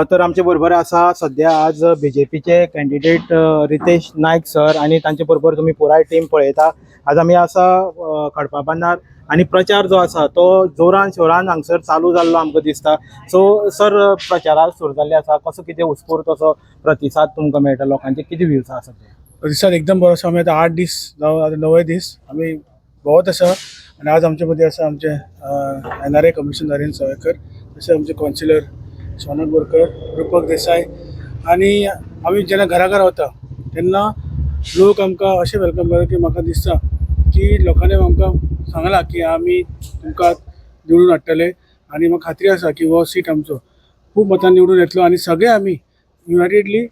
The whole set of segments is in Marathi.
तर आमचे बरोबर आसा सध्या आज बीजेपीचे कॅन्डिडेट रितेश नायक सर आणि तांचे बरोबर तुम्ही पुराय टीम पळयता. आज आमी आसा खडपा बांदार आणि प्रचार जो आसा तो जोरान शोरान हांगसर चालू जाल्लो आमकां दिसता. सो सर प्रचाराक सुरू जाल्ले आसा, कसो कितें उत्स्फूर्त असो प्रतिसाद तुमकां मेळटा, लोकांचे कितें व्ह्यूज आसा ते? प्रतिसाद एकदम बरो आसा. आमी आतां 8 दीस जावं आतां 9वे दीस आमी भोंवत आसा आनी आज आमचे मदीं आसा आमचे NRA कमिशनर नरेंद्र सावयकर, तशें आमचे कावन्सिलर सोनल बोरकर, रुपक देसाय. आनी आमी जेन्ना घरा घरा वता तेन्ना लोक आमकां अशें वेलकम करता की म्हाका दिसता की लोकांनी आमकां सांगलां की आमी तुमकां निवडून हाडटले आनी म्हाका खात्री आसा की हो सीट आमचो खूब मतान निवडून येतलो आनी सगळे आमी युनायटेडली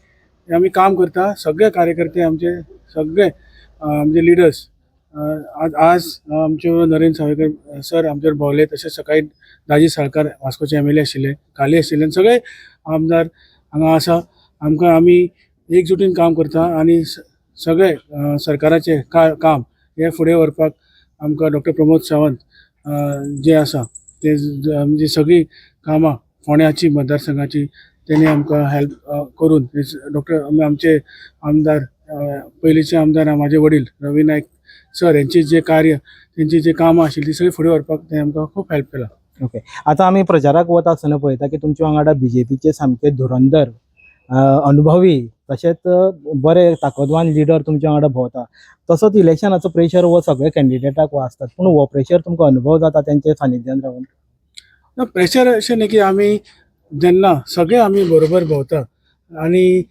आमी काम करता. सगळे कार्यकर्ते आमचे सगळे आमचे लिडर्स आज आमचे नरेंद्र सावयकर सर आमचेर भोवले. तशेंच सकाळी दाजी साळकार वास्कोचे MLA आशिल्ले, काली आशिल्ले, सगळे आमदार हांगा आसा. आमी एकजुटीन काम करता आनी सगळे सरकाराचे काम हे फुडें व्हरपाक आमकां डॉक्टर प्रमोद सावंत जे आसा ते म्हणजे सगळी कामां फोंड्याची मतदारसंघाची तेणी आमकां हेल्प करून डॉक्टर आमचे आमदार पयलींचे आमदार म्हाजे वडील रवी नायक सर यांचे जे कार्य तेंची जे कामां आशिल्लीं ती सगळी फुडें व्हरपाक ते आमकां खूब हेल्प केला. ओके, आता आमी प्रचाराक वता आसतना पळयता की तुमच्या वांगडा बीजेपीचे सामके धुरंधर अनुभवी तशेंच बरे ताकदवान लिडर तुमच्या वांगडा भोंवता. तसोच इलेक्शनाचो प्रेशर हो सगळे कॅन्डिडेटाक आसतात, पूण हो प्रेशर तुमकां अनुभव जाता तेंचे सानिध्यान रावन? प्रेशर अशें न्ही की आमी जेन्ना सगळे आमी बरोबर भोंवता आनी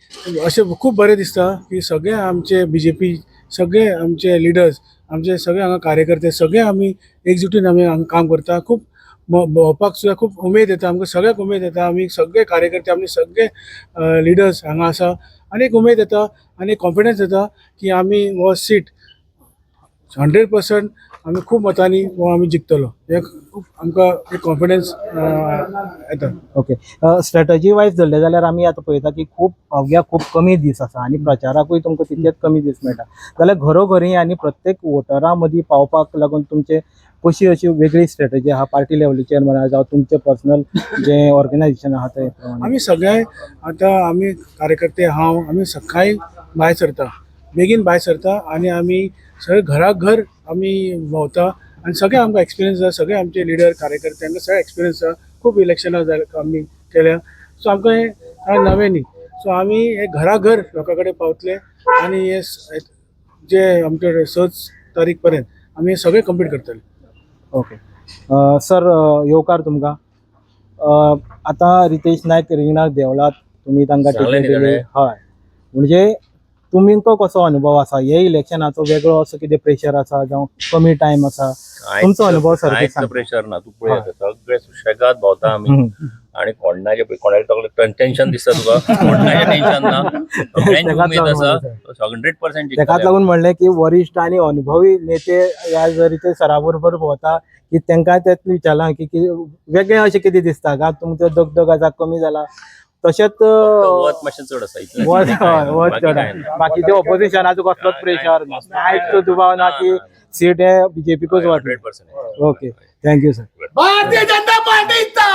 अशें खूब बरें दिसता की सगळे आमचे BJP सगळे आमचे लिडर्स आमचे सगळे हांगा कार्यकर्ते सगळे आमी एकजुटीन आमी हांगा काम करता. खूब भोंवपाक सुद्दां खूब उमेद येता, आमकां सगळ्याक उमेद येता. आमी सगळे कार्यकर्ते आमी सगळे लिडर्स हांगा आसा आनी एक उमेद येता आनी कॉन्फिडन्स येता की आमी हो सीट 100% आमी खूब मतांनी हो आमी जिखतलो. हे खूब आमकां एक कॉन्फिडन्स येता. ओके, स्ट्रॅटजी वायज धरले जाल्यार आमी आतां पळयता की अवघ्या खूब कमी दीस आसा आनी प्रचाराकूय तुमकां तितलेच कमी दीस मेळटा. जाल्यार घरोघरी आनी प्रत्येक वोटरां मदीं पावपाक लागून तुमचे कशी अशी वेगळी स्ट्रॅटजी आहा, पार्टी लेवलीचेर म्हणा जावं तुमचे पर्सनल जे ऑर्गनायझेशन आहा ते प्रमाणे? आमी सगळे आतां आमी कार्यकर्ते आमी सकाळी भायर सरता, बेगीन भायर सरता आनी आमी सगळे घराघर आमी भोंवता आनी सगळे आमकां एक्सपिरियन्स आसा. सगळे आमचे लिडर कार्यकर्ते हांकां सगळे एक्सपिरियन्स आसा. खूब इलेक्शनां आमी केल्या. सो आमकां हे कांय नवें न्ही. सो आमी हे घराघर लोकां कडेन पावतले आनी हे जे आमचे 6 तारीख पर्यंत आमी हे सगळे कंप्लीट करतले. ओके, सर येवकार तुमकां. आता रितेश नायक रिंगणाक देंवलात, तुम्ही तांकां टिकेट दिली. हय, म्हणजे तुमकां कसो अनुभव आसा? हे इलेक्शनाचो वेगळो असो कितें प्रेशर आसा जावं कमी टायम आसा? तुमचो अनुभव सर प्रेशर ना. तू पळय सगळे सुशेगाद भोंवता आमी आणि कोणाचे टेन्शन दिसता तुका? कोणाचे टेन्शन ना, सगळ्यांची उमेद आसा 100%. ताकाच लागून म्हणलें की वरिष्ठ आणि अनुभवी नेते ह्या जरी ते सरा बरोबर भोंवता की तांकां तेच विचारलां की वेगळें अशें कितें दिसता का तुमचो दगदग आसा कमी जाला? तशेंच मातशें चड आसा. बाकीचे ऑपोजिशनाचो कसलोच प्रेशर ना, कांयच दुबाव ना की सीट हे BJPकूच वतली. Okay, thank you sir. Bharatiya Janata पार्टीचा